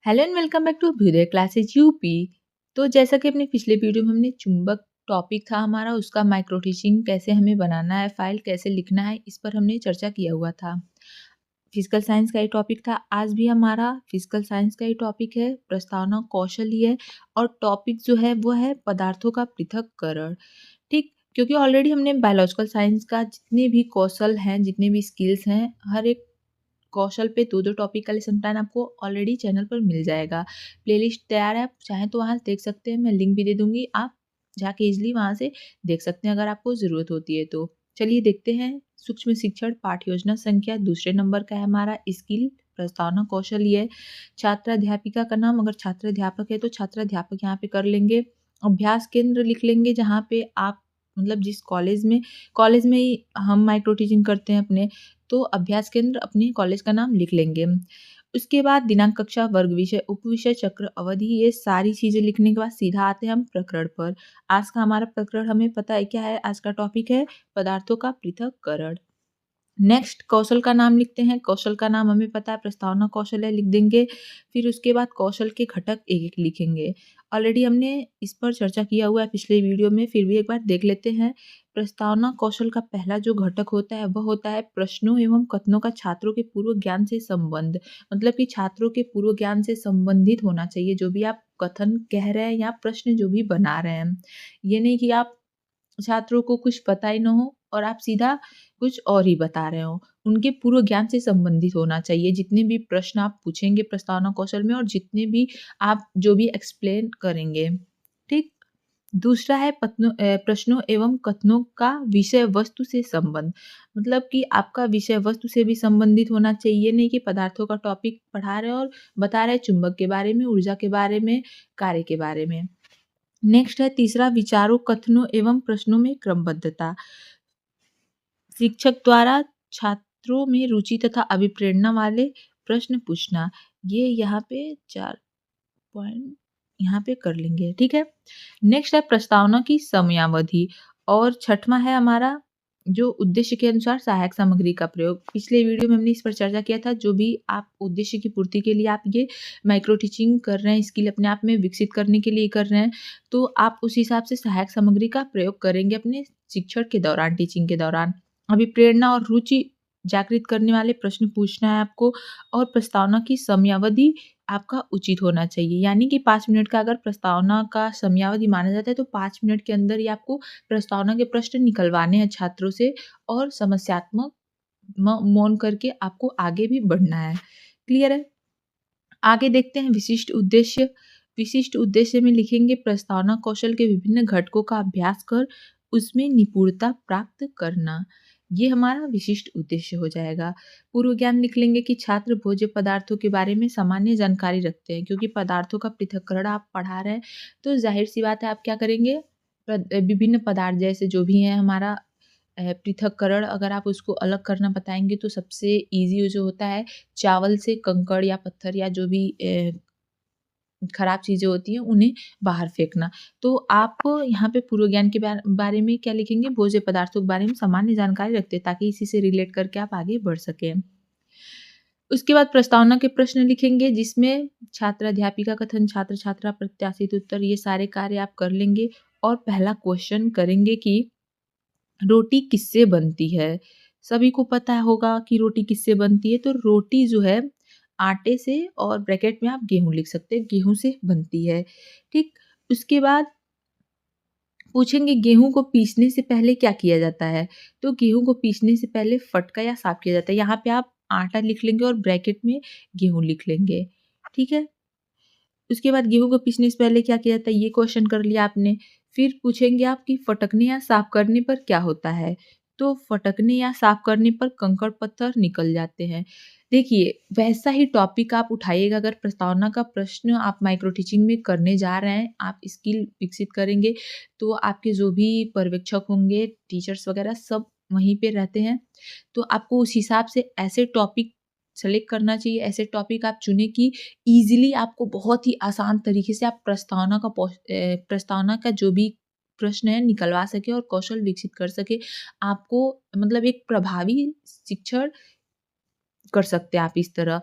Hello and welcome back to Abhyudaya classes UP. तो जैसा कि अपने पिछले वीडियो में हमने चुंबक टॉपिक था हमारा, उसका माइक्रो टीचिंग कैसे हमें बनाना है, फाइल कैसे लिखना है, इस पर हमने चर्चा किया हुआ था। फिजिकल साइंस का ही टॉपिक था। आज भी हमारा फिजिकल साइंस का ही टॉपिक है, प्रस्तावना कौशल ही है। और टॉपिक जो है वो है पदार्थों का पृथक्करण। ठीक, क्योंकि ऑलरेडी हमने बायोलॉजिकल साइंस का जितने भी कौशल हैं, जितने भी स्किल्स हैं, हर एक कौशल पे 2-2 टॉपिक का लेसन प्लान आपको ऑलरेडी चैनल पर मिल जाएगा। प्लेलिस्ट तैयार है, आप चाहें तो वहाँ देख सकते हैं, मैं लिंक भी दे दूँगी, आप जाके ईज़िली वहाँ से देख सकते हैं अगर आपको ज़रूरत होती है तो। चलिए देखते हैं, सूक्ष्म शिक्षण पाठ्य योजना संख्या दूसरे नंबर का है हमारा स्किल प्रस्तावना कौशल ये है। छात्र-अध्यापिका का नाम, अगर छात्र-अध्यापक है तो छात्र-अध्यापक यहाँ पे कर लेंगे। अभ्यास केंद्र लिख लेंगे जहाँ पे आप मतलब जिस कॉलेज में ही हम माइक्रो टीचिंग करते हैं अपने, तो अभ्यास केंद्र अपने कॉलेज का नाम लिख लेंगे। उसके बाद दिनांक, कक्षा, वर्ग विषय, उपविषय, चक्र, अवधि, ये सारी चीज़ें लिखने के बाद सीधा आते हैं हम प्रकरण पर। आज का हमारा प्रकरण हमें पता है क्या है, आज का टॉपिक है पदार्थों का पृथक्करण। नेक्स्ट कौशल का नाम लिखते हैं। कौशल का नाम हमें पता है प्रस्तावना कौशल है, लिख देंगे। फिर उसके बाद कौशल के घटक एक-एक लिखेंगे। ऑलरेडी हमने इस पर चर्चा किया हुआ है पिछले वीडियो में, फिर भी एक बार देख लेते हैं। प्रस्तावना कौशल का पहला जो घटक होता है वह होता है प्रश्नों एवं कथनों का छात्रों के पूर्व ज्ञान से संबंध। मतलब कि छात्रों के पूर्व ज्ञान से संबंधित होना चाहिए जो भी आप कथन कह रहे हैं या प्रश्न जो भी बना रहे हैं। ये नहीं कि आप छात्रों को कुछ पता ही ना हो और आप सीधा कुछ और ही बता रहे हो। उनके पूर्व ज्ञान से संबंधित होना चाहिए। जितने भी प्रश्न आप पूछेंगे प्रस्तावना कौशल में और जितने भी आप जो भी एक्सप्लेन करेंगे, ठीक? दूसरा है प्रश्नों एवं कथनों का विषय वस्तु से संबंध। मतलब कि आपका विषय वस्तु से भी संबंधित होना चाहिए। ये नहीं कि पदार्थों का टॉपिक पढ़ा रहे हैं और बता रहे हैं चुंबक के बारे में, ऊर्जा के बारे में, कार्य के बारे में। नेक्स्ट है तीसरा विचारों, कथनों एवं प्रश्नों में क्रमबद्धता। शिक्षक द्वारा छात्रों में रुचि तथा अभिप्रेरणा वाले प्रश्न पूछना। ये यहाँ पे 4 पॉइंट यहाँ पे कर लेंगे, ठीक है। नेक्स्ट है प्रस्तावना की समयावधि। और छठवां है हमारा जो उद्देश्य के अनुसार सहायक सामग्री का प्रयोग। पिछले वीडियो में हमने इस पर चर्चा किया था, जो भी आप उद्देश्य की पूर्ति के लिए आप ये माइक्रो टीचिंग कर रहे हैं, स्किल अपने आप में विकसित करने के लिए कर रहे हैं, तो आप उस हिसाब से सहायक सामग्री का प्रयोग करेंगे अपने शिक्षण के दौरान, टीचिंग के दौरान। अभिप्रेरणा और रुचि जागृत करने वाले प्रश्न पूछना है आपको। और प्रस्तावना की समयावधि आपका उचित होना चाहिए। यानी कि 5 मिनट का अगर प्रस्तावना का समयावधि माना जाता है तो 5 मिनट के अंदर ही आपको प्रस्तावना के प्रश्न निकलवाने हैं छात्रों से और समस्यात्मक मौन करके आपको आगे भी बढ़ना है। क्लियर है? आगे देखते हैं विशिष्ट उद्देश्य। विशिष्ट उद्देश्य में लिखेंगे प्रस्तावना कौशल के विभिन्न घटकों का अभ्यास कर उसमें निपुणता प्राप्त करना। ये हमारा विशिष्ट उद्देश्य हो जाएगा। पूर्व ज्ञान लिख लेंगे कि छात्र भोज्य पदार्थों के बारे में सामान्य जानकारी रखते हैं, क्योंकि पदार्थों का पृथक्करण आप पढ़ा रहे हैं तो जाहिर सी बात है आप क्या करेंगे, विभिन्न पदार्थ जैसे जो भी है हमारा पृथक्करण, अगर आप उसको अलग करना बताएँगे तो सबसे ईज़ी जो होता है चावल से कंकड़ या पत्थर या जो भी खराब चीज़ें होती हैं उन्हें बाहर फेंकना। तो आप यहाँ पे पूर्व ज्ञान के बारे में क्या लिखेंगे, भोज्य पदार्थों के बारे में सामान्य जानकारी रखते हैं ताकि इसी से रिलेट करके आप आगे बढ़ सकें। उसके बाद प्रस्तावना के प्रश्न लिखेंगे जिसमें छात्र अध्यापिका कथन, छात्र छात्रा प्रत्याशित उत्तर, ये सारे कार्य आप कर लेंगे। और पहला क्वेश्चन करेंगे कि रोटी किससे बनती है? सभी को पता होगा कि रोटी किससे बनती है, तो रोटी जो है आटे से और ब्रैकेट में आप गेहूँ लिख सकते हैं, गेहूँ से बनती है, ठीक? उसके बाद पूछेंगे गेहूँ को पीसने से पहले क्या किया जाता है? तो गेहूँ को पीसने से पहले फटका या साफ किया जाता है। यहाँ पे आप आटा लिख लेंगे और ब्रैकेट में गेहूँ लिख लेंगे, ठीक है? उसके बाद गेहूँ को पीसने से पहले क्या किया जाता है, ये क्वेश्चन कर लिया आपने। फिर पूछेंगे आप कि फटकने या साफ करने पर क्या होता है? तो फटकने या साफ करने पर कंकड़-पत्थर निकल जाते हैं। देखिए, वैसा ही टॉपिक आप उठाइएगा, अगर प्रस्तावना का प्रश्न आप माइक्रो टीचिंग में करने जा रहे हैं, आप स्किल विकसित करेंगे, तो आपके जो भी पर्यवेक्षक होंगे, टीचर्स वगैरह सब वहीं पे रहते हैं। तो आपको उस हिसाब से ऐसे टॉपिक सेलेक्ट करना चाहिए, ऐसे टॉपिक आप चुनें कि ईज़िली आपको बहुत ही आसान तरीके से आप प्रस्तावना का जो भी प्रश्न है निकलवा सकें और कौशल विकसित कर सकें। आपको मतलब एक प्रभावी शिक्षण कर सकते हैं आप इस तरह।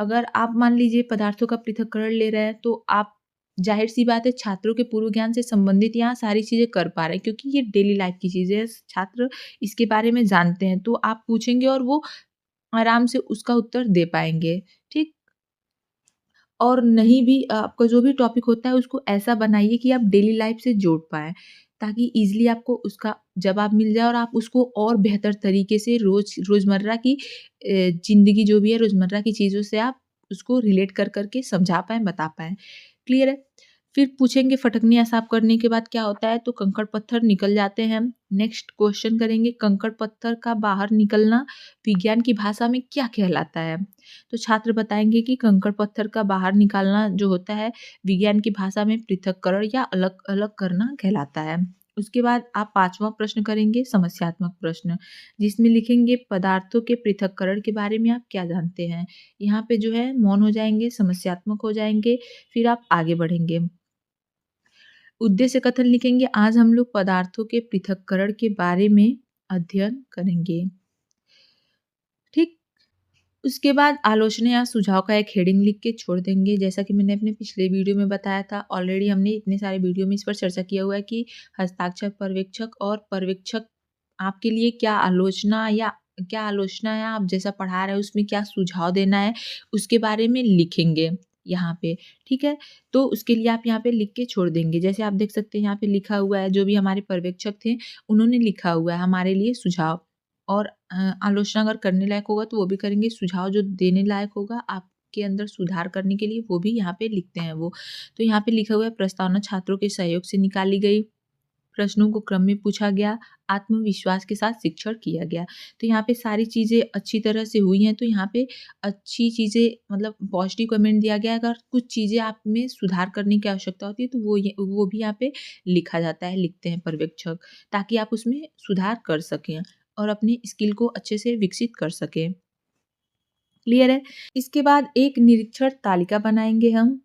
अगर आप मान लीजिए पदार्थों का पृथक्करण ले रहे हैं तो आप ज़ाहिर-सी बात है छात्रों के पूर्व ज्ञान से संबंधित यहाँ सारी चीज़ें कर पा रहे हैं क्योंकि ये डेली लाइफ़ की चीज़ें हैं, छात्र इसके बारे में जानते हैं। तो आप पूछेंगे और वो आराम से उसका उत्तर दे पाएँगे, ठीक? और नहीं भी आपका जो भी टॉपिक होता है उसको ऐसा बनाइए कि आप डेली लाइफ़ से जोड़ पाएँ, ताकि ईज़िली आपको उसका जवाब मिल जाए और आप उसको और बेहतर तरीके से रोज़मर्रा की ज़िंदगी जो भी है रोज़मर्रा की चीज़ों से आप उसको रिलेट कर के समझा पाएँ, बता पाएँ। क्लियर है? फिर पूछेंगे फटकने या साफ करने के बाद क्या होता है? तो कंकड़-पत्थर निकल जाते हैं। नेक्स्ट क्वेश्चन करेंगे कंकड़-पत्थर का बाहर निकलना विज्ञान की भाषा में क्या कहलाता है? तो छात्र बताएँगे कि कंकड़-पत्थर का बाहर निकालना जो होता है विज्ञान की भाषा में पृथक्करण या अलग-अलग करना कहलाता है। उसके बाद आप 5वां प्रश्न करेंगे समस्यात्मक प्रश्न, जिसमें लिखेंगे पदार्थों के पृथक्करण के बारे में आप क्या जानते हैं? यहाँ पे जो है मौन हो जाएँगे, समस्यात्मक हो जाएँगे, फिर आप आगे बढ़ेंगे। उद्देश्य कथन लिखेंगे आज हम लोग पदार्थों के पृथक्करण के बारे में अध्ययन करेंगे। ठीक? उसके बाद आलोचना या सुझाव का एक हेडिंग लिख के छोड़ देंगे। जैसा कि मैंने अपने पिछले वीडियो में बताया था, ऑलरेडी हमने इतने सारे वीडियो में इस पर चर्चा किया हुआ है कि हस्ताक्षर पर्यवेक्षक और पर्यवेक्षक आपके लिए क्या आलोचना है, आप जैसा पढ़ा रहे हैं उसमें क्या सुझाव देना है, उसके बारे में लिखेंगे यहाँ पे, ठीक है? तो उसके लिए आप यहाँ पे लिख के छोड़ देंगे। जैसे आप देख सकते हैं यहाँ पे लिखा हुआ है, जो भी हमारे पर्यवेक्षक थे, उन्होंने लिखा हुआ है हमारे लिए सुझाव और आलोचना अगर करने लायक होगा तो वो भी करेंगे, सुझाव जो देने लायक होगा आपके अंदर सुधार करने के लिए वो भी यहाँ पे लिखते हैं वो। तो यहाँ पे लिखा हुआ है प्रस्तावना छात्रों के सहयोग से निकाली गई, प्रश्नों को क्रम में पूछा गया, आत्मविश्वास के साथ शिक्षण किया गया। तो यहाँ पे सारी चीज़ें अच्छी तरह से हुई हैं, तो यहाँ पे अच्छी चीज़ें मतलब पॉजिटिव कमेंट दिया गया है। अगर कुछ चीज़ें आप में सुधार करने की आवश्यकता होती है तो वो भी यहाँ पे लिखा जाता है, लिखते हैं पर्यवेक्षक, ताकि आप उसमें सुधार कर सकें और अपनी स्किल को अच्छे से विकसित कर सकें। क्लियर है? इसके बाद एक निरीक्षण तालिका बनाएँगे हम,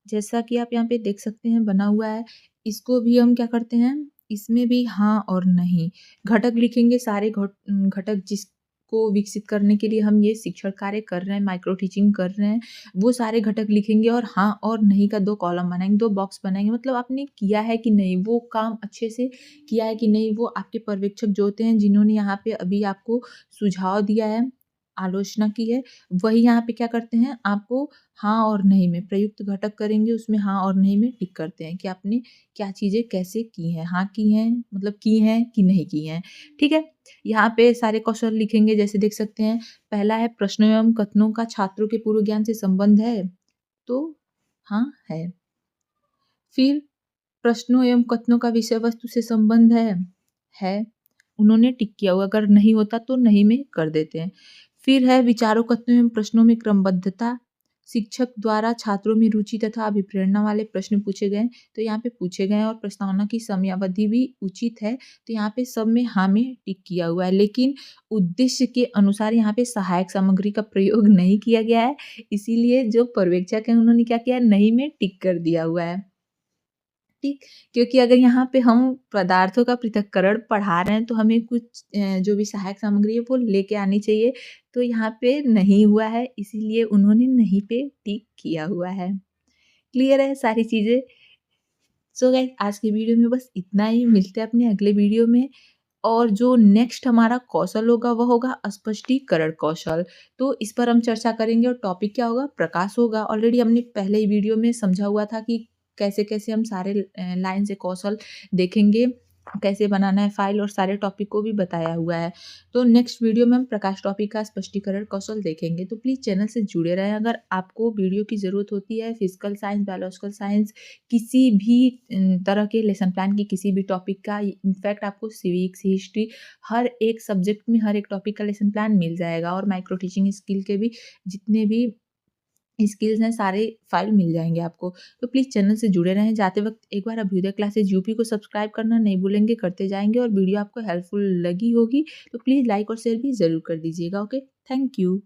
जैसा कि आप यहाँ पे देख सकते हैं बना हुआ है। इसको भी हम क्या करते हैं, इसमें भी हाँ और नहीं, घटक लिखेंगे सारे घटक जिसको विकसित करने के लिए हम ये शिक्षण कार्य कर रहे हैं, माइक्रो टीचिंग कर रहे हैं, वो सारे घटक लिखेंगे और हाँ और नहीं का 2 कॉलम बनाएँगे, 2 बॉक्स बनाएँगे। मतलब आपने किया है कि नहीं, वो काम अच्छे से किया है कि नहीं, वो आपके पर्यवेक्षक जो होते हैं जिन्होंने यहाँ पे अभी आपको सुझाव दिया है, आलोचना की है, वही यहाँ पे क्या करते हैं, आपको हाँ और नहीं में प्रयुक्त घटक करेंगे, उसमें हाँ और नहीं में टिक करते हैं कि आपने क्या चीज़ें कैसे की हैं, हाँ की हैं मतलब की हैं कि नहीं की हैं, ठीक है? यहाँ पे सारे कौशल लिखेंगे जैसे देख सकते हैं, पहला है प्रश्नों एवं कथनों का छात्रों के पूर्व ज्ञान से संबंध है? तो हाँ, है। फिर प्रश्नों एवं कथनों का विषय वस्तु से संबंध है? है। उन्होंने टिक किया हुआ, अगर नहीं होता तो नहीं में कर देते हैं। फिर है विचारों, कथनों एवं प्रश्नों में क्रमबद्धता। शिक्षक द्वारा छात्रों में रुचि तथा अभिप्रेरणा वाले प्रश्न पूछे गए, तो यहाँ पे पूछे गए हैं और प्रस्तावना की समयावधि भी उचित है, तो यहाँ पे सब में हाँ में टिक किया हुआ है। लेकिन उद्देश्य के अनुसार यहाँ पे सहायक सामग्री का प्रयोग नहीं किया गया है, इसीलिए जो पर्यवेक्षक हैं उन्होंने क्या किया है, नहीं में टिक कर दिया हुआ है। ठीक, क्योंकि अगर यहाँ पे हम पदार्थों का पृथक्करण पढ़ा रहे हैं तो हमें कुछ जो भी सहायक सामग्री है वो लेके आनी चाहिए, तो यहाँ पे नहीं हुआ है इसीलिए उन्होंने नहीं पे टिक किया हुआ है। क्लियर है सारी चीज़ें? सो गाइस आज की वीडियो में बस इतना ही, मिलते हैं अपने अगले वीडियो में और जो नेक्स्ट हमारा कौशल होगा वह होगा स्पष्टीकरण कौशल। तो इस पर हम चर्चा करेंगे और टॉपिक क्या होगा, प्रकाश होगा। ऑलरेडी हमने पहले ही वीडियो में समझा हुआ था कि कैसे-कैसे हम सारे लाइन से कौशल देखेंगे, कैसे बनाना है फाइल और सारे टॉपिक को भी बताया हुआ है। तो नेक्स्ट वीडियो में हम प्रकाश टॉपिक का स्पष्टीकरण कौशल देखेंगे। तो प्लीज़ चैनल से जुड़े रहें। अगर आपको वीडियो की ज़रूरत होती है फिज़िकल साइंस, बायोलॉजिकल साइंस, किसी भी तरह के लेसन प्लान की किसी भी टॉपिक का, इनफैक्ट आपको सिविक्स, हिस्ट्री, हर एक सब्जेक्ट में हर एक टॉपिक का लेसन प्लान मिल जाएगा और माइक्रो टीचिंग स्किल के भी जितने भी स्किल्स हैं सारे फाइल मिल जाएँगे आपको। तो प्लीज़ चैनल से जुड़े रहें। जाते वक़्त एक बार अभ्युदय क्लासेस यूपी को सब्सक्राइब करना नहीं भूलेंगे, करते जाएँगे और वीडियो आपको हेल्पफुल लगी होगी तो प्लीज़ लाइक और शेयर भी ज़रूर कर दीजिएगा। Okay, thank you.